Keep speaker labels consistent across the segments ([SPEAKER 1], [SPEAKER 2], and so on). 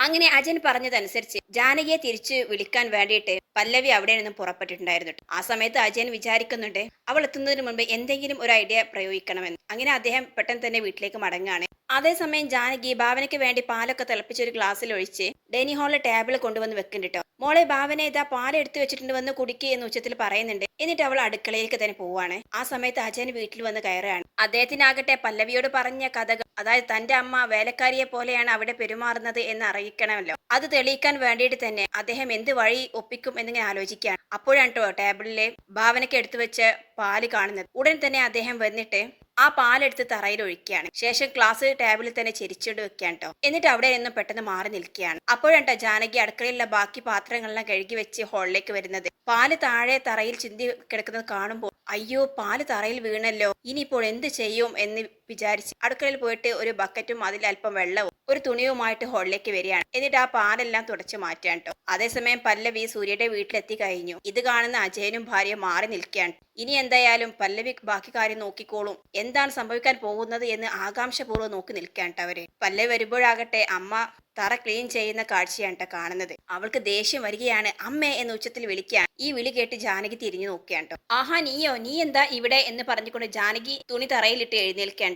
[SPEAKER 1] അങ്ങനെ അജയൻ പറഞ്ഞതനുസരിച്ച് ജാനകിയെ തിരിച്ചു വിളിക്കാൻ വേണ്ടിയിട്ട് പല്ലവി അവിടെ നിന്നും പുറപ്പെട്ടിട്ടുണ്ടായിരുന്നു. ആ സമയത്ത് അജയൻ വിചാരിക്കുന്നുണ്ട് അവൾ എത്തുന്നതിന് മുൻപ് എന്തെങ്കിലും ഒരു ഐഡിയ പ്രയോഗിക്കണമെന്ന്. അങ്ങനെ അദ്ദേഹം പെട്ടെന്ന് തന്നെ വീട്ടിലേക്ക് മടങ്ങുകയാണ്. അതേസമയം ജാനകി ഭാവനയ്ക്ക് വേണ്ടി പാലൊക്കെ തിളപ്പിച്ച് ഒരു ഗ്ലാസ്സിൽ ഒഴിച്ച് ഡൈനിങ് ഹാളിലെ ടേബിൾ കൊണ്ടുവന്ന് വെക്കുന്നുണ്ട്. മോളെ ഭാവന ഇതാ പാൽ എടുത്തു വെച്ചിട്ടുണ്ട്, വന്ന് കുടിക്കുക എന്ന് ഉച്ചത്തിൽ പറയുന്നുണ്ട്. എന്നിട്ട് അവൾ അടുക്കളയിലേക്ക് തന്നെ പോവാണ്. ആ സമയത്ത് അജയൻ വീട്ടിൽ വന്ന് കയറുകയാണ്. അദ്ദേഹത്തിനാകട്ടെ പല്ലവിയോട് പറഞ്ഞ കഥകൾ, അതായത് തന്റെ അമ്മ വേലക്കാരിയെ പോലെയാണ് അവിടെ പെരുമാറുന്നത് എന്ന് അറിയിക്കണമല്ലോ. അത് തെളിയിക്കാൻ വേണ്ടിയിട്ട് തന്നെ അദ്ദേഹം എന്ത് വഴി ഒപ്പിക്കും എന്നിങ്ങനെ ആലോചിക്കുകയാണ്. അപ്പോഴാണ് കേട്ടോ ടേബിളിലെ ഭാവനയ്ക്ക് എടുത്തു വെച്ച പാല് കാണുന്നത്. ഉടൻ തന്നെ അദ്ദേഹം വന്നിട്ട് ആ പാലെടുത്ത് തറയിൽ ഒഴിക്കുകയാണ്. ശേഷം ഗ്ലാസ് ടേബിളിൽ തന്നെ ചെരിച്ചിട്ട് വെക്കുകയാണ് കേട്ടോ. എന്നിട്ട് അവിടെ നിന്നും പെട്ടെന്ന് മാറി നിൽക്കുകയാണ്. അപ്പോഴാണ് ജാനകി അടുക്കളയിലുള്ള ബാക്കി പാത്രങ്ങളെല്ലാം കഴുകി വെച്ച് ഹാളിലേക്ക് വരുന്നത്. പാല് താഴെ തറയിൽ ചിന്തി കിടക്കുന്നത് കാണുമ്പോൾ അയ്യോ പാല് തറയിൽ വീണല്ലോ, ഇനിയിപ്പോൾ എന്ത് ചെയ്യും എന്ന് വിചാരിച്ച് അടുക്കളയിൽ പോയിട്ട് ഒരു ബക്കറ്റും അതിൽ അല്പം വെള്ളവും ഒരു തുണിയുമായിട്ട് ഹാളിലേക്ക് വരികയാണ്. എന്നിട്ട് ആ പാലെല്ലാം തുടച്ചു മാറ്റാൻ കേട്ടോ. അതേസമയം പല്ലവി സൂര്യയുടെ വീട്ടിലെത്തി കഴിഞ്ഞു. ഇത് കാണുന്ന അജയനും ഭാര്യയും മാറി നിൽക്കുകയാണ്. ഇനി എന്തായാലും പല്ലവി ബാക്കി കാര്യം നോക്കിക്കോളും, എന്താണ് സംഭവിക്കാൻ പോകുന്നത് എന്ന് ആകാംക്ഷപൂർവ്വം നോക്കി നിൽക്കാൻ അവര്. പല്ലവി വരുമ്പോഴാകട്ടെ അമ്മ തറ ക്ലീൻ ചെയ്യുന്ന കാഴ്ചയാണ് കാണുന്നത്. അവൾക്ക് ദേഷ്യം വരികയാണ്. അമ്മേ എന്ന് ഉച്ചത്തിൽ വിളിക്കുകയാണ്. ഈ വിളി കേട്ട് ജാനകി തിരിഞ്ഞു നോക്കിയാണ്. ആഹാ നീയോ, നീ എന്താ ഇവിടെ എന്ന് പറഞ്ഞുകൊണ്ട് ജാനകി തുണി തറയിലിട്ട് എഴുന്നേൽക്കാൻ.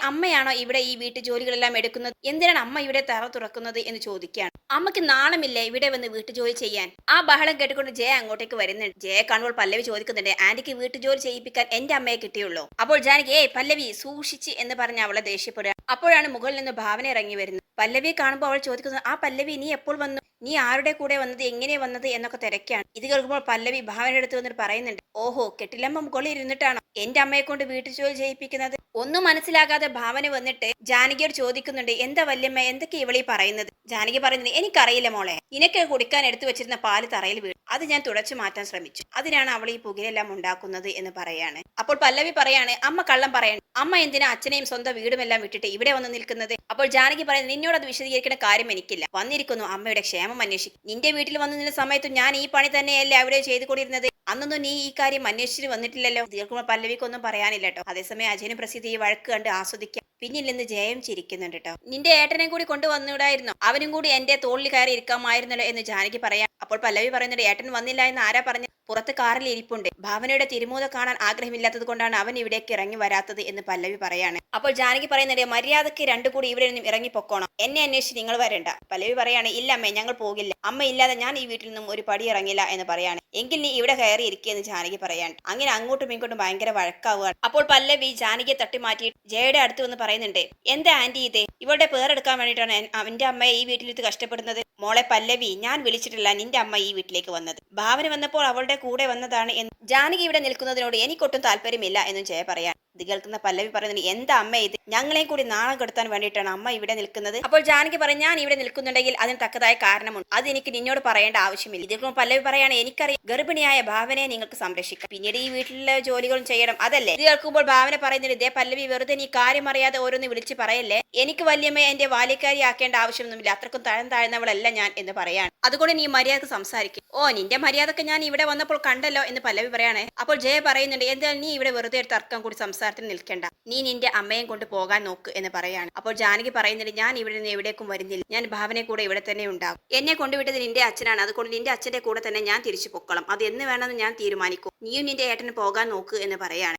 [SPEAKER 1] അമ്മയാണോ ഇവിടെ ഈ വീട്ടു ജോലികളെല്ലാം എടുക്കുന്നത്? എന്തിനാണ് അമ്മ ഇവിടെ തറ തുറക്കുന്നത് എന്ന് ചോദിക്കുകയാണ്. അമ്മക്ക് നാണമില്ലേ ഇവിടെ വന്ന് വീട്ടുജോലി ചെയ്യാൻ? ആ ബഹളം കേട്ടുകൊണ്ട് ജയ അങ്ങോട്ടേക്ക് വരുന്നുണ്ട്. ജയ കാണുമ്പോൾ പല്ലവി ചോദിക്കുന്നുണ്ട്, ആന്റിക്ക് വീട്ടുജോലി ചെയ്യിപ്പിക്കാൻ എന്റെ അമ്മയെ കിട്ടിയുള്ളൂ? അപ്പോൾ ജാനകി പല്ലവി സൂക്ഷിച്ച് എന്ന് പറഞ്ഞ് അവളെ ദേഷ്യപ്പെടുക. അപ്പോഴാണ് മുകളിൽ നിന്ന് ഭാവന ഇറങ്ങി വരുന്നത്. പല്ലവിയെ കാണുമ്പോൾ അവൾ ചോദിക്കുന്നത്, ആ പല്ലവി നീ എപ്പോൾ വന്നു? നീ ആരുടെ കൂടെ വന്നത്, എങ്ങനെ വന്നത് എന്നൊക്കെ തിരക്കാണ്. ഇത് കേൾക്കുമ്പോൾ പല്ലവി ഭാവനയുടെ അടുത്ത് വന്നിട്ട് പറയുന്നുണ്ട്, ഓഹോ കെട്ടിലമ്മ മുകളിൽ ഇരുന്നിട്ടാണോ എന്റെ അമ്മയെ കൊണ്ട് വീട്ടുജോലി ചെയ്യിപ്പിക്കുന്നത്? ഒന്നും മനസ്സിലാകാതെ ഭാവന വന്നിട്ട് ജാനകിയോട് ചോദിക്കുന്നുണ്ട്, എന്താ വല്യമ്മ എന്തൊക്കെ ഇവളീ പറയുന്നത്? ജാനകി പറയുന്നത്, എനിക്കറിയില്ല മോളെ, നിനക്ക് കുടിക്കാൻ എടുത്തു വെച്ചിരുന്ന പാല് തറയിൽ വീണു, അത് ഞാൻ തുടച്ചു മാറ്റാൻ ശ്രമിച്ചു, അതിനാണ് അവൾ ഈ പുകയിലെല്ലാം ഉണ്ടാക്കുന്നത് എന്ന് പറയാണ്. അപ്പോൾ പല്ലവി പറയാണ്, അമ്മ കള്ളം പറയണം, അമ്മ എന്തിനാ അച്ഛനെയും സ്വന്തം വീടുമെല്ലാം വിട്ടിട്ട് ഇവിടെ വന്ന് നിൽക്കുന്നത്? അപ്പോൾ ജാനകി പറയുന്നത്, നിന്നോട് അത് വിശദീകരിക്കേണ്ട കാര്യം എനിക്കില്ല, വന്നിരിക്കുന്നു അമ്മയുടെ ക്ഷേമം അന്വേഷിക്കും. നിന്റെ വീട്ടിൽ വന്നു നിന്ന സമയത്ത് ഞാൻ ഈ പണി തന്നെയല്ലേ അവിടെ ചെയ്തു കൊണ്ടിരുന്നത്, അന്നൊന്നും നീ ഈ കാര്യം അന്വേഷിച്ചിട്ട് വന്നിട്ടില്ലല്ലോ. തീർക്കുമ്പോൾ പല്ലവിക്കൊന്നും പറയാനില്ല കേട്ടോ. അതേസമയം അജയനും പ്രസിദ്ധി ഈ വഴക്ക് കണ്ട് ആസ്വദിക്കാം. പിന്നിൽ നിന്ന് ജയം ചിരിക്കുന്നുണ്ട് കേട്ടോ. നിന്റെ ഏട്ടനെ കൂടി കൊണ്ടുവന്നിടായിരുന്നു, അവനും കൂടി എന്റെ തോളിൽ കയറി ഇരിക്കാമായിരുന്നല്ലോ എന്ന് ജാനകി പറയാം. അപ്പോൾ പല്ലവി പറയുന്നുണ്ട്, ഏട്ടൻ വന്നില്ല എന്ന് ആരാ പറഞ്ഞു? പുറത്ത് കാറിൽ ഇരിപ്പുണ്ട്, ഭാവനയുടെ തിരുമൂത കാണാൻ ആഗ്രഹമില്ലാത്തത് കൊണ്ടാണ് അവൻ ഇവിടേക്ക് ഇറങ്ങി വരാത്തത് എന്ന് പല്ലവി പറയാണ്. അപ്പോൾ ജാനകി പറയുന്നുണ്ട്, മര്യാദക്ക് രണ്ടു കൂടി ഇവിടെ നിന്നും ഇറങ്ങി പൊക്കോണം, എന്നെ അന്വേഷിച്ച് നിങ്ങൾ വരണ്ട. പല്ലവി പറയാണ്, ഇല്ല അമ്മേ ഞങ്ങൾ പോകില്ല, അമ്മ ഇല്ലാതെ ഞാൻ ഈ വീട്ടിൽ നിന്നും ഒരു പടി ഇറങ്ങില്ല എന്ന് പറയാണ്. എങ്കിൽ നീ ഇവിടെ കയറി ഇരിക്കുകയെന്ന് ജാനകി പറയാണ്. അങ്ങനെ അങ്ങോട്ടും ഇങ്ങോട്ടും ഭയങ്കര വഴക്കാവുകയാണ്. അപ്പോൾ പല്ലവി ജാനകിയെ തട്ടി മാറ്റി ജയയുടെ അടുത്ത് വന്ന് പറയുന്നുണ്ട്, എന്താ ആന്റി ഇത്, ഇവളുടെ പേരെടുക്കാൻ വേണ്ടിയിട്ടാണ് അവന്റെ അമ്മയെ ഈ വീട്ടിലിട്ട് കഷ്ടപ്പെടുന്നത്? മോളെ പല്ലവി, ഞാൻ വിളിച്ചിട്ടില്ല നിന്റെ അമ്മ ഈ വീട്ടിലേക്ക് വന്നത്, ഭാവന വന്നപ്പോൾ അവളുടെ കൂടെ വന്നതാണ് എന്ന്. ജാനകി ഇവിടെ നിൽക്കുന്നതിനോട് എനിക്കൊട്ടും താല്പര്യമില്ല എന്നും ജയ പറയാൻ. ഇത് കേൾക്കുന്ന പല്ലവി പറയുന്നത്, എന്താ അമ്മ ഇത്, ഞങ്ങളെയും കൂടി നാണം കെടുത്താൻ വേണ്ടിയിട്ടാണ് അമ്മ ഇവിടെ നിൽക്കുന്നത്? അപ്പോൾ ജാനകി പറയും, ഞാൻ ഇവിടെ നിൽക്കുന്നുണ്ടെങ്കിൽ അതിന് തക്കതായ കാരണമുണ്ട്, അത് എനിക്ക് നിന്നോട് പറയേണ്ട ആവശ്യമില്ല. ഇത് കേൾക്കുമ്പോൾ പല്ലവി പറയാണ്, എനിക്കറിയാം ഗർഭിണിയായ ഭാവനയെ നിങ്ങൾക്ക് സംരക്ഷിക്കാം, പിന്നീട് ഈ വീട്ടിലെ ജോലികളും ചെയ്യണം, അതല്ലേ? ഇത് കേൾക്കുമ്പോൾ ഭാവന പറയുന്നത്, ഇതേ പല്ലവി വെറുതെ നീ കാര്യം അറിയാതെ ഓരോന്ന് വിളിച്ച് പറയല്ലേ, എനിക്ക് വല്യമ്മയെ എന്റെ ബാല്യക്കാരി ആക്കേണ്ട ആവശ്യമൊന്നുമില്ല, അത്രക്കും താഴ്ന്നവളല്ല ഞാൻ എന്ന് പറയാണ്. അതുകൊണ്ട് നീ മര്യാദക്ക് സംസാരിക്കും. ഓ നിന്റെ മര്യാദക്ക് ഞാൻ ഇവിടെ വന്നപ്പോൾ കണ്ടല്ലോ എന്ന് പല്ലവി പറയാണ്. അപ്പോൾ ജയ പറയുന്നുണ്ട്, എന്തായാലും നീ ഇവിടെ വെറുതെ ഒരു തർക്കം കൂടി സംസാരത്തിന് നിൽക്കേണ്ട, നീ നിന്റെ അമ്മയും കൊണ്ട് പോകാൻ നോക്ക് എന്ന് പറയാണ്. അപ്പോൾ ജാനകി പറയുന്നുണ്ട്, ഞാൻ ഇവിടെ നിന്ന് എവിടേക്കും വരുന്നില്ല, ഞാൻ ഭാവനയെ കൂടെ ഇവിടെ തന്നെ ഉണ്ടാകും, എന്നെ കൊണ്ടുവിട്ടത് നിന്റെ അച്ഛനാണ്, അതുകൊണ്ട് നിന്റെ അച്ഛന്റെ കൂടെ തന്നെ ഞാൻ തിരിച്ചു പൊക്കണം, അത് എന്ന് വേണമെന്ന് ഞാൻ തീരുമാനിക്കും, നീയും നിന്റെ ഏട്ടന് പോകാൻ നോക്ക് എന്ന് പറയാണ്.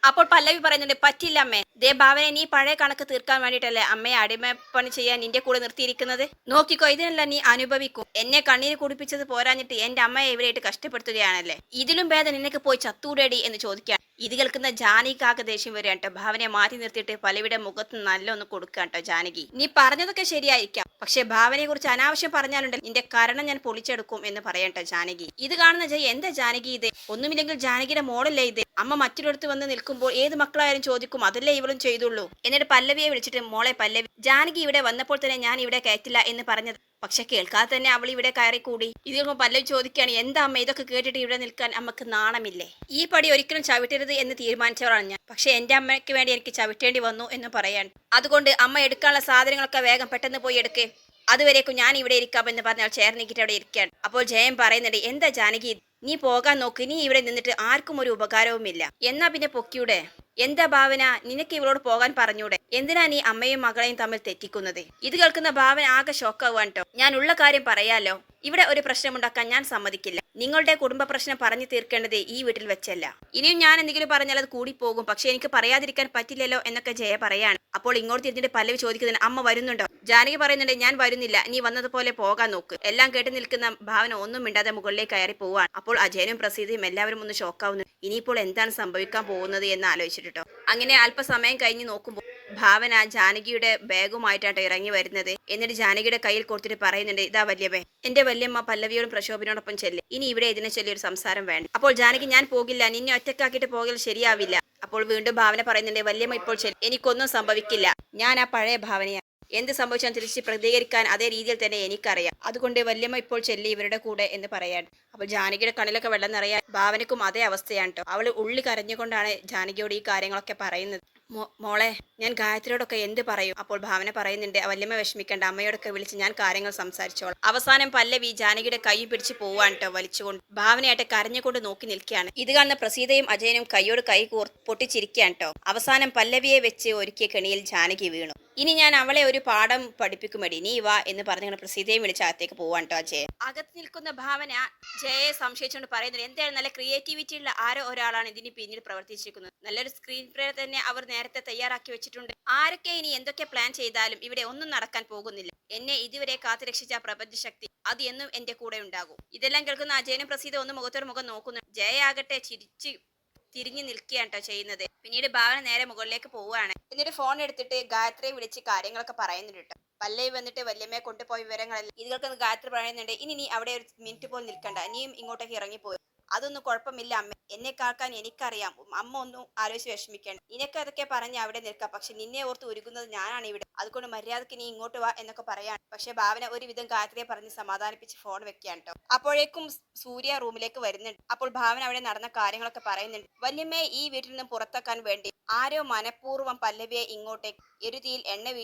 [SPEAKER 1] അപ്പോൾ പല്ലവി പറയുന്നുണ്ട്, പറ്റില്ല അമ്മേ, ദേ ഭാവനെ നീ പഴയ കണക്ക് തീർക്കാൻ വേണ്ടിയിട്ടല്ലേ അമ്മയെ അടിമപ്പണി ചെയ്യാൻ നിന്റെ കൂടെ നിർത്തിയിരിക്കുന്നത്? നോക്കിക്കോ, ഇതിനെല്ലാം നീ അനുഭവിക്കും, എന്നെ കണ്ണീര് കുടിപ്പിച്ചത് പോരാഞ്ഞിട്ട് എന്റെ അമ്മയെ ഇവിടെയായിട്ട് കഷ്ടപ്പെടുത്തുകയാണല്ലേ, ഇതിലും ഭേദം നിനക്ക് പോയി ചത്തൂടേടി എന്ന് ചോദിക്കാൻ. ഇത് കേൾക്കുന്ന ജാനകിക്കാകെ ദേഷ്യം വരികയാണ് കേട്ടോ. ഭാവനയെ മാറ്റി നിർത്തിയിട്ട് പല്ലവിയുടെ മുഖത്ത് നല്ലൊന്ന് കൊടുക്കാൻ കേട്ടോ. ജാനകി, നീ പറഞ്ഞതൊക്കെ ശരിയായിരിക്കാം, പക്ഷെ ഭാവനയെ കുറിച്ച് അനാവശ്യം പറഞ്ഞാലുണ്ട് നിന്റെ കാരണം ഞാൻ പൊളിച്ചെടുക്കും എന്ന് പറയട്ടെ ജാനകി. ഇത് കാണുന്ന ജയ്, എന്താ ജാനകി ഇത്, ഒന്നുമില്ലെങ്കിൽ ജാനകിയുടെ മോളല്ലേ ഇത്, അമ്മ മറ്റൊരിടത്ത് വന്ന് നിൽക്കുമ്പോൾ ഏത് മക്കളായാലും ചോദിക്കും, അതല്ലേ ഇവളും ചെയ്തുള്ളൂ. എന്നിട്ട് പല്ലവിയെ വിളിച്ചിട്ട്, മോളെ പല്ലവി, ജാനകി ഇവിടെ വന്നപ്പോൾ തന്നെ ഞാൻ ഇവിടെ കയറ്റില്ല എന്ന് പറഞ്ഞത്, പക്ഷെ കേൾക്കാതെ തന്നെ അവൾ ഇവിടെ കയറി കൂടി. ഇത് പല്ലവി ചോദിക്കുകയാണ്, എന്താ അമ്മ ഇതൊക്കെ കേട്ടിട്ട് ഇവിടെ നിൽക്കാൻ അമ്മക്ക് നാണമില്ലേ? ഈ പടി ഒരിക്കലും ചവിട്ടരുത് എന്ന് തീരുമാനിച്ചവരാണ് ഞാൻ, പക്ഷെ എന്റെ അമ്മയ്ക്ക് വേണ്ടി എനിക്ക് ചവിട്ടേണ്ടി വന്നു എന്ന് പറയാൻ. അതുകൊണ്ട് അമ്മ എടുക്കാനുള്ള സാധനങ്ങളൊക്കെ വേഗം പെട്ടെന്ന് പോയി എടുക്കേ, അതുവരേക്കും ഞാൻ ഇവിടെ ഇരിക്കാമെന്ന് പറഞ്ഞാൽ ചെയർ നീക്കിട്ട് അവിടെ ഇരിക്കാൻ. അപ്പോൾ ജയം പറയുന്നുണ്ട്, എന്താ ജാനകി നീ പോകാൻ നോക്ക്, നീ ഇവിടെ നിന്നിട്ട് ആർക്കും ഒരു ഉപകാരവുമില്ല, എന്നാ പിന്നെ പൊക്കിയുടെ. എന്താ ഭാവന, നിനക്ക് ഇവളോട് പോകാൻ പറഞ്ഞൂടെ? എന്തിനാ നീ അമ്മയും മകളെയും തമ്മിൽ തെറ്റിക്കുന്നത്? ഇത് കേൾക്കുന്ന ഭാവന ആകെ ഷോക്കാവാൻ ട്ടോ. ഞാൻ ഉള്ള കാര്യം പറയാലോ. ഇവിടെ ഒരു പ്രശ്നമുണ്ടാക്കാൻ ഞാൻ സമ്മതിക്കില്ല. നിങ്ങളുടെ കുടുംബ പ്രശ്നം പറഞ്ഞു തീർക്കേണ്ടത് ഈ വീട്ടിൽ വെച്ചല്ല. ഇനിയും ഞാൻ എന്തെങ്കിലും പറഞ്ഞാൽ അത് കൂടി പോകും. പക്ഷെ എനിക്ക് പറയാതിരിക്കാൻ പറ്റില്ലല്ലോ എന്നൊക്കെ ജയ പറയാണ്. അപ്പോൾ ഇങ്ങോട്ട് തിരിഞ്ഞിട്ട് പല്ലവി ചോദിക്കുന്നതിന് അമ്മ വരുന്നുണ്ടോ? ജാനകി പറയുന്നുണ്ട് ഞാൻ വരുന്നില്ല, നീ വന്നതുപോലെ പോകാൻ നോക്ക്. എല്ലാം കേട്ട് നിൽക്കുന്ന ഭാവന ഒന്നും മിണ്ടാതെ മുകളിലേക്ക് കയറി പോവാണ്. അപ്പോൾ അജയനും പ്രസീതയും എല്ലാവരും ഒന്ന് ഷോക്കാവുന്നു. ഇനിയിപ്പോൾ എന്താണ് സംഭവിക്കാൻ പോകുന്നത് എന്ന് ആലോചിച്ചിട്ടോ. അങ്ങനെ അല്പസമയം കഴിഞ്ഞ് നോക്കുമ്പോൾ ഭാവന ജാനകിയുടെ ബാഗുമായിട്ടാണ് ഇറങ്ങി വരുന്നത്. എന്നിട്ട് ജാനകിയുടെ കയ്യിൽ കൊടുത്തിട്ട് പറയുന്നുണ്ട്, ഇതാ വല്യമ്മേ, എന്റെ വല്യമ്മ പല്ലവിയോടും പ്രശോഭനോടൊപ്പം ചെല്ല്. ഇനി ഇവിടെ ഇതിനെ ചൊല്ലി ഒരു സംസാരം വേണ്ട. അപ്പോൾ ജാനകി ഞാൻ പോകില്ല, നിന്നെ ഒറ്റക്കാക്കിയിട്ട് പോകൽ ശരിയാവില്ല. അപ്പോൾ വീണ്ടും ഭാവന പറയുന്നുണ്ട്, വല്യമ്മ ഇപ്പോൾ ചെല്ല്, എനിക്കൊന്നും സംഭവിക്കില്ല. ഞാൻ ആ പഴയ ഭാവനയാണ്. എന്ത് സംഭവിച്ചാൽ തിരിച്ച് പ്രതികരിക്കാൻ അതേ രീതിയിൽ തന്നെ എനിക്കറിയാം. അതുകൊണ്ട് വല്യമ്മ ഇപ്പോൾ ചെല്ലി ഇവരുടെ കൂടെ എന്ന് പറയാൻ. അപ്പോൾ ജാനകിയുടെ കണ്ണിലൊക്കെ വെള്ളം നിറയാൻ ഭാവനക്കും അതേ അവസ്ഥയാണ് കേട്ടോ. അവൾ ഉള്ളി കരഞ്ഞുകൊണ്ടാണ് ജാനകിയോട് ഈ കാര്യങ്ങളൊക്കെ പറയുന്നത്. മോളെ, ഞാൻ ഗായത്രിയോടൊക്കെ എന്ത് പറയും? അപ്പോൾ ഭാവന പറയുന്നുണ്ട്, വല്യമ്മ വിഷമിക്കേണ്ട, അമ്മയോടൊക്കെ വിളിച്ച് ഞാൻ കാര്യങ്ങൾ സംസാരിച്ചോളാം. അവസാനം പല്ലവി ജാനകിയുടെ കൈ പിടിച്ച് പോവാൻ കേട്ടോ, വലിച്ചുകൊണ്ട്. ഭാവനയായിട്ട് കരഞ്ഞുകൊണ്ട് നോക്കി നിൽക്കുകയാണ്. ഇത് കാണുന്ന പ്രസീതയും അജയനും കൈയോട് കൈ പൊട്ടിച്ചിരിക്കുകയാണ് കേട്ടോ. അവസാനം പല്ലവിയെ വെച്ച് ഒരുക്കിയ കെണിയിൽ ജാനകി വീണു. ഇനി ഞാൻ അവളെ ഒരു പാഠം പഠിപ്പിക്കുമടി, നീ വാ എന്ന് പറഞ്ഞ പ്രസീതയും വിളിച്ച് അകത്തേക്ക് പോവാൻ കേട്ടോ അജയൻ. അകത്ത് നിൽക്കുന്ന ഭാവന ജയയെ സംശയിച്ചുകൊണ്ട് പറയുന്നത്, എന്തായാലും നല്ല ക്രിയേറ്റിവിറ്റി ഉള്ള ആരോ ഒരാളാണ് ഇതിന് പിന്നിൽ പ്രവർത്തിച്ചിരിക്കുന്നത്. നല്ലൊരു സ്ക്രീൻ പ്ലേ തന്നെ അവർ നേരത്തെ തയ്യാറാക്കി വെച്ചിട്ടുണ്ട്. ആരൊക്കെ ഇനി എന്തൊക്കെ പ്ലാൻ ചെയ്താലും ഇവിടെ ഒന്നും നടക്കാൻ പോകുന്നില്ല. എന്നെ ഇതുവരെ കാത്തുരക്ഷിച്ച പ്രപഞ്ച ശക്തി അത് എന്നും എന്റെ കൂടെ ഉണ്ടാകും. ഇതെല്ലാം കേൾക്കുന്ന അജയനും പ്രസീത ഒന്ന് മുഖത്തോട് മുഖം നോക്കുന്നു. ജയയാകട്ടെ ചിരിച്ച് തിരിഞ്ഞു നിൽക്കുകയാണ് കേട്ടോ ചെയ്യുന്നത്. പിന്നീട് ഭാവന നേരെ മുകളിലേക്ക് പോവുകയാണ്. എന്നിട്ട് ഫോൺ എടുത്തിട്ട് ഗായത്രിയെ വിളിച്ച് കാര്യങ്ങളൊക്കെ പറയുന്നുണ്ട് കേട്ടോ. പല്ലവി വന്നിട്ട് വല്യമ്മയെ കൊണ്ടുപോയ വിവരങ്ങളെല്ലാം ഇത് കേൾക്കുന്ന ഗായത്രി പറയുന്നുണ്ട്, ഇനി നീ അവിടെ ഒരു മിനിറ്റ് പോലും നിൽക്കണ്ട, നീയും ഇങ്ങോട്ടേക്ക് ഇറങ്ങിപ്പോയി. അതൊന്നും കുഴപ്പമില്ല അമ്മ, എന്നെ കാക്കാൻ എനിക്കറിയാം. അമ്മ ഒന്നും ആലോചിച്ച് വിഷമിക്കേണ്ട. നിനക്ക് അതൊക്കെ പറഞ്ഞ് അവിടെ നിൽക്കാം, പക്ഷെ നിന്നെ ഓർത്ത് ഒരുങ്ങുന്നത് ഞാനാണ് ഇവിടെ. അതുകൊണ്ട് മര്യാദക്ക് നീ ഇങ്ങോട്ട് വാ എന്നൊക്കെ പറയാണ്. പക്ഷെ ഭാവന ഒരുവിധം ഗായത്രിയെ പറഞ്ഞ് സമാധാനിപ്പിച്ച് ഫോൺ വെക്കുകയാണ് കേട്ടോ. അപ്പോഴേക്കും സൂര്യ റൂമിലേക്ക് വരുന്നുണ്ട്. അപ്പോൾ ഭാവന അവിടെ നടന്ന കാര്യങ്ങളൊക്കെ പറയുന്നുണ്ട്. വല്യമ്മയെ ഈ വീട്ടിൽ നിന്നും പുറത്താക്കാൻ വേണ്ടി ആരോ മനഃപൂർവ്വം പല്ലവിയെ ഇങ്ങോട്ടേക്ക് എരുതിയിൽ എണ്ണ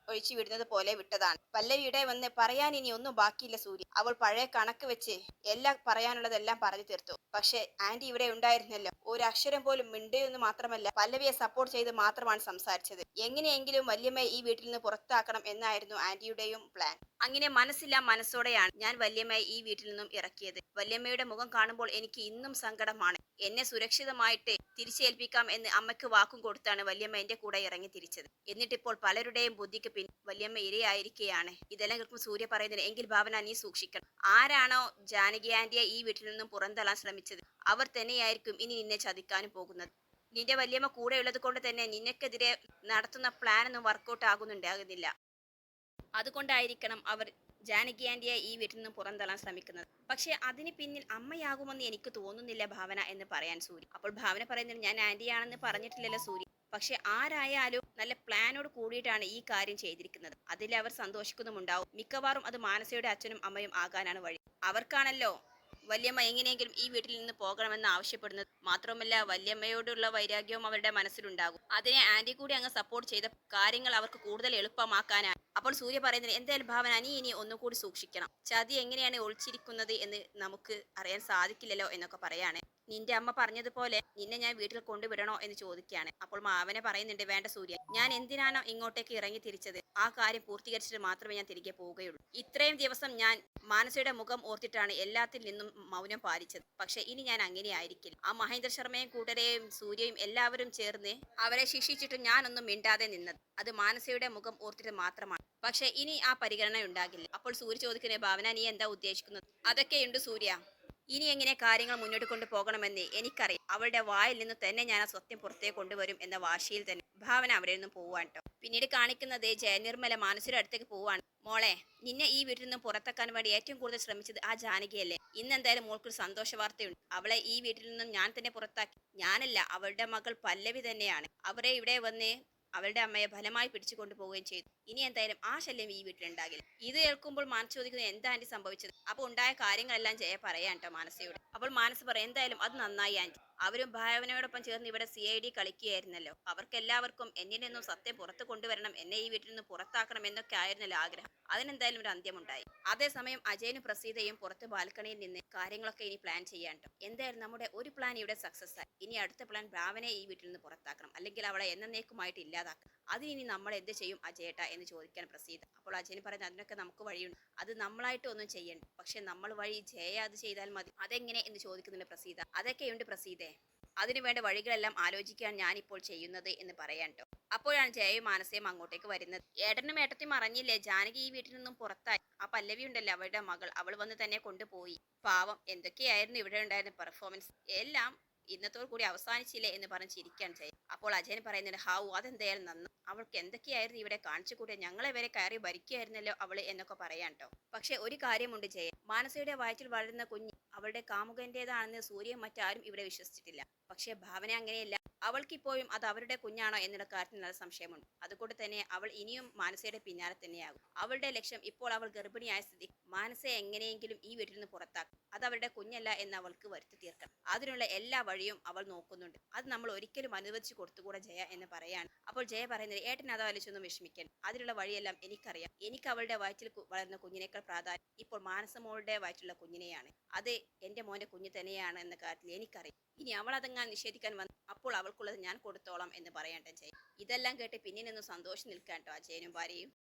[SPEAKER 1] ഒഴിച്ചു വിടുന്നത് പോലെ വിട്ടതാണ്. പല്ലവിയുടെ വന്ന് പറയാൻ ഇനി ഒന്നും ബാക്കിയില്ല സൂര്യ. അവൾ പഴയ കണക്ക് വെച്ച് എല്ലാം പറയാനുള്ളതെല്ലാം പറഞ്ഞു തീർത്തു. പക്ഷെ ആന്റി ഇവിടെ ഉണ്ടായിരുന്നല്ലോ, ഒരു അക്ഷരം പോലും മിണ്ടിയെന്ന് മാത്രമല്ല പല്ലവിയെ സപ്പോർട്ട് ചെയ്ത് മാത്രമാണ് സംസാരിച്ചത്. എങ്ങനെയെങ്കിലും വല്യമ്മയെ ഈ വീട്ടിൽ നിന്ന് പുറത്താക്കണം എന്നായിരുന്നു ആന്റിയുടെയും പ്ലാൻ. അങ്ങനെ മനസ്സില്ല മനസ്സോടെയാണ് ഞാൻ വല്യമ്മയെ ഈ വീട്ടിൽ നിന്നും ഇറക്കിയത്. വല്യമ്മയുടെ മുഖം കാണുമ്പോൾ എനിക്ക് ഇന്നും സങ്കടമാണ്. എന്നെ സുരക്ഷിതമായിട്ട് തിരിച്ചേൽപ്പിക്കാം എന്ന് അമ്മയ്ക്ക് വാക്കും കൊടുത്താണ് വല്യമ്മ എന്റെ കൂടെ ഇറങ്ങി തിരിച്ചത്. എന്നിട്ടിപ്പോൾ പലരുടെയും ബുദ്ധിക്ക് പിൻ വല്യമ്മ ഇരയായിരിക്കുകയാണ്. ഇതെല്ലാം കേൾക്കും സൂര്യ പറയുന്നത്, എങ്കിൽ ഭാവന നീ സൂക്ഷിക്കണം. ആരാണോ ജാനകി ആന്റിയെ ഈ വീട്ടിൽ നിന്നും പുറന്തള്ളാൻ ശ്രമിച്ചത് അവർ തന്നെയായിരിക്കും ഇനി നിന്നെ ചതിക്കാനും പോകുന്നത്. നിന്റെ വല്യമ്മ കൂടെ ഉള്ളത് കൊണ്ട് തന്നെ നിനക്കെതിരെ നടത്തുന്ന പ്ലാനൊന്നും വർക്കൗട്ട് ആകുന്നില്ല. അതുകൊണ്ടായിരിക്കണം അവർ ജാനകി ആന്റിയെ ഈ വീട്ടിൽ നിന്നും പുറന്തള്ളാൻ ശ്രമിക്കുന്നത്. പക്ഷെ അതിന് പിന്നിൽ അമ്മയാകുമെന്ന് എനിക്ക് തോന്നുന്നില്ല ഭാവന എന്ന് പറയാൻ സൂര്യ. അപ്പോൾ ഭാവന പറയുന്നത്, ഞാൻ ആന്റിയാണെന്ന് പറഞ്ഞിട്ടില്ലല്ലോ സൂര്യ. പക്ഷെ ആരായാലും നല്ല പ്ലാനോട് കൂടിയിട്ടാണ് ഈ കാര്യം ചെയ്തിരിക്കുന്നത്. അതിൽ അവർ സന്തോഷിക്കുന്നുമുണ്ടാവും. മിക്കവാറും അത് മാനസയുടെ അച്ഛനും അമ്മയും ആകാനാണ് വഴി. അവർക്കാണല്ലോ വല്യമ്മ എങ്ങനെയെങ്കിലും ഈ വീട്ടിൽ നിന്ന് പോകണമെന്ന് ആവശ്യപ്പെടുന്നത്. മാത്രമല്ല വല്യമ്മയോടുള്ള വൈരാഗ്യവും അവരുടെ മനസ്സിലുണ്ടാകും. അതിനെ ആന്റി കൂടി അങ്ങ് സപ്പോർട്ട് ചെയ്ത കാര്യങ്ങൾ അവർക്ക് കൂടുതൽ എളുപ്പമാക്കാനാണ്. അപ്പോൾ സൂര്യ പറയുന്നത്, എന്തായാലും ഭാവന നീ ഇനി ഒന്നുകൂടി സൂക്ഷിക്കണം. ചതി എങ്ങനെയാണ് ഒളിച്ചിരിക്കുന്നത് എന്ന് നമുക്ക് അറിയാൻ സാധിക്കില്ലല്ലോ എന്നൊക്കെ പറയാണ്. നിന്റെ അമ്മ പറഞ്ഞതുപോലെ നിന്നെ ഞാൻ വീട്ടിൽ കൊണ്ടുവിടണോ എന്ന് ചോദിക്കുകയാണ്. അപ്പോൾ മാവനെ പറയുന്നുണ്ട്, വേണ്ട സൂര്യ, ഞാൻ എന്തിനാണോ ഇങ്ങോട്ടേക്ക് ഇറങ്ങി തിരിച്ചത് ആ കാര്യം പൂർത്തീകരിച്ചിട്ട് മാത്രമേ ഞാൻ തിരികെ പോവുകയുള്ളൂ. ഇത്രയും ദിവസം ഞാൻ മാനസയുടെ മുഖം ഓർത്തിട്ടാണ് എല്ലാത്തിൽ നിന്നും മൗനം പാലിച്ചത്. പക്ഷെ ഇനി ഞാൻ അങ്ങനെ ആയിരിക്കില്ല. ആ മഹേന്ദ്ര ശർമ്മയും കൂട്ടരെയും സൂര്യയും എല്ലാവരും ചേർന്ന് അവരെ ശിക്ഷിച്ചിട്ട് ഞാനൊന്നും മിണ്ടാതെ നിന്നത് അത് മാനസയുടെ മുഖം ഓർത്തിട്ട് മാത്രമാണ്. പക്ഷെ ഇനി ആ പരിഗണന ഉണ്ടാകില്ല. അപ്പോൾ സൂര്യ ചോദിക്കുന്നത്, ഭാവന നീ എന്താ ഉദ്ദേശിക്കുന്നത്? അതൊക്കെയുണ്ട് സൂര്യ, ഇനി എങ്ങനെ കാര്യങ്ങൾ മുന്നോട്ട് കൊണ്ടുപോകണമെന്ന് എനിക്കറിയാം. അവളുടെ വായിൽ നിന്ന് തന്നെ ഞാൻ ആ സത്യം പുറത്തേക്ക് കൊണ്ടുവരും എന്ന വാശിയിൽ തന്നെ ഭാവന അവിടെ നിന്നും പോവാൻ കേട്ടോ. പിന്നീട് കാണിക്കുന്നത് ജയനിർമ്മല മാനസയുടെ അടുത്തേക്ക് പോവാണ്. മോളെ, നിന്നെ ഈ വീട്ടിൽ നിന്നും പുറത്താക്കാൻ വേണ്ടി ഏറ്റവും കൂടുതൽ ശ്രമിച്ചത് ആ ജാനകിയല്ലേ? ഇന്ന് എന്തായാലും മോൾക്കൊരു സന്തോഷ വാർത്തയുണ്ട്. അവളെ ഈ വീട്ടിൽ നിന്നും ഞാൻ തന്നെ പുറത്താക്കി. ഞാനല്ല, അവളുടെ മകൾ പല്ലവി തന്നെയാണ്. അവരെ ഇവിടെ വന്ന് അവളുടെ അമ്മയെ ഫലമായി പിടിച്ചു കൊണ്ടുപോവുകയും ചെയ്തു. ഇനി എന്തായാലും ആ ശല്യം ഈ വീട്ടിലുണ്ടാകില്ല. ഇത് കേൾക്കുമ്പോൾ മാനസ് ചോദിക്കുന്നത് എന്താ ആന്റി സംഭവിച്ചത്. അപ്പോൾ ഉണ്ടായ കാര്യങ്ങളെല്ലാം ജയ പറയാൻ കേട്ടോ മാനസയോട്. അപ്പോൾ മാനസ് പറയും എന്തായാലും അത് നന്നായി ആന്റി. അവരും ഭാവനയോടൊപ്പം ചേർന്ന് ഇവിടെ CID കളിക്കുകയായിരുന്നല്ലോ. അവർക്കെല്ലാവർക്കും എന്നിൽ നിന്നും സത്യം പുറത്തു കൊണ്ടുവരണം, എന്നെ ഈ വീട്ടിൽ നിന്ന് പുറത്താക്കണം എന്നൊക്കെ ആയിരുന്നല്ലോ ആഗ്രഹം. അതിനെന്തായാലും ഒരു അന്ത്യമുണ്ടായി. അതേസമയം അജയനും പ്രസീതയും പുറത്ത് ബാൽക്കണിയിൽ നിന്ന് കാര്യങ്ങളൊക്കെ ഇനി പ്ലാൻ ചെയ്യാൻ കേട്ടോ. എന്തായാലും നമ്മുടെ ഒരു പ്ലാൻ ഇവിടെ സക്സസ് ആയി. ഇനി അടുത്ത പ്ലാൻ ഭാവനയെ ഈ വീട്ടിൽ നിന്ന് പുറത്താക്കണം, അല്ലെങ്കിൽ അവളെ എന്നേക്കുമായിട്ട് ഇല്ലാതാക്കണം. അതിനി നമ്മൾ എന്ത് ചെയ്യും അജയേട്ട എന്ന് ചോദിക്കാൻ പ്രസീത. അപ്പോൾ അജയൻ പറയുന്നത് അതിനൊക്കെ നമുക്ക് വഴിയുണ്ട്, അത് നമ്മളായിട്ട് ഒന്നും ചെയ്യണ്ട, പക്ഷെ നമ്മൾ വഴി ജയ അത് ചെയ്താൽ മതി. അതെങ്ങനെ എന്ന് ചോദിക്കുന്നുണ്ട് പ്രസീത. അതൊക്കെയുണ്ട് പ്രസീതേ, അതിനുവേണ്ട വഴികളെല്ലാം ആലോചിക്കാൻ ഞാനിപ്പോൾ ചെയ്യുന്നത് എന്ന് പറയാൻ കേട്ടോ. അപ്പോഴാണ് ജയയും മാനസയും അങ്ങോട്ടേക്ക് വരുന്നത്. ഏട്ടനും ഏട്ടത്തിയും അറിഞ്ഞില്ലേ ജാനകി ഈ വീട്ടിൽ നിന്നും പുറത്തായി. ആ പല്ലവി ഉണ്ടല്ലോ അവളുടെ മകൾ, അവൾ വന്ന് തന്നെ കൊണ്ടുപോയി. പാവം, എന്തൊക്കെയായിരുന്നു ഇവിടെ ഉണ്ടായിരുന്ന പെർഫോമൻസ്, എല്ലാം ഇന്നത്തോടു കൂടി അവസാനിച്ചില്ലേ എന്ന് പറഞ്ഞ് ചിരിക്കാൻ ജയ. അപ്പോൾ അജയൻ പറയുന്നുണ്ട് ഹാവു അതെന്തായാലും നന്ന്, അവൾക്ക് എന്തൊക്കെയായിരുന്നു ഇവിടെ കാണിച്ചു കൂട്ടിയ, ഞങ്ങളെ വരെ കയറി ഭരിക്കുകയായിരുന്നല്ലോ അവള് എന്നൊക്കെ പറയാൻ കേട്ടോ. പക്ഷെ ഒരു കാര്യമുണ്ട് ജയ, മാനസയുടെ വയറ്റിൽ വളരുന്ന കുഞ്ഞ് അവളുടെ കാമുകന്റേതാണെന്ന് സൂര്യയും മറ്റാരും ഇവിടെ വിശ്വസിച്ചിട്ടില്ല. പക്ഷെ ഭാവന അങ്ങനെയല്ല, അവൾക്കിപ്പോഴും അത് അവരുടെ കുഞ്ഞാണോ എന്നുള്ള കാര്യത്തിൽ നല്ല സംശയമുണ്ട്. അതുകൊണ്ട് തന്നെ അവൾ ഇനിയും മാനസയുടെ പിന്നാലെ തന്നെയാകും. അവളുടെ ലക്ഷ്യം ഇപ്പോൾ അവൾ ഗർഭിണിയായ സ്ഥിതി മാനസയെ എങ്ങനെയെങ്കിലും ഈ വീട്ടിൽ നിന്ന് പുറത്താക്കും, അത് അവരുടെ കുഞ്ഞല്ല എന്ന് അവൾക്ക് വരുത്തി തീർക്കണം. അതിനുള്ള എല്ലാ വഴിയും അവൾ നോക്കുന്നുണ്ട്. അത് നമ്മൾ ഒരിക്കലും അനുവദിച്ചു കൊടുത്തുകൂടെ ജയ എന്ന് പറയാണ്. അപ്പോൾ ജയ പറയുന്നത് ഏട്ടൻ അത് ആലോചിച്ചൊന്നും വിഷമിക്കാൻ, അതിനുള്ള വഴിയെല്ലാം എനിക്കറിയാം. എനിക്ക് അവളുടെ വയറ്റിൽ വളർന്ന കുഞ്ഞിനേക്കാൾ പ്രാധാന്യം ഇപ്പോൾ മാനസമോളുടെ വയറ്റിലുള്ള കുഞ്ഞിനെയാണ്. അത് എൻ്റെ മോന്റെ കുഞ്ഞ് തന്നെയാണ് എന്ന കാര്യത്തിൽ എനിക്കറിയാം. ഇനി അവൾ അതങ്ങാൻ നിഷേധിക്കാൻ വന്നു അപ്പോൾ അവൾക്കുള്ളത് ഞാൻ കൊടുത്തോളാം എന്ന് പറയട്ടെ ജയ. ഇതെല്ലാം കേട്ട് പിന്നിൽ നിന്ന് സന്തോഷം നിൽക്കാൻ കേട്ടോ അജയനും ഭാര്യയും.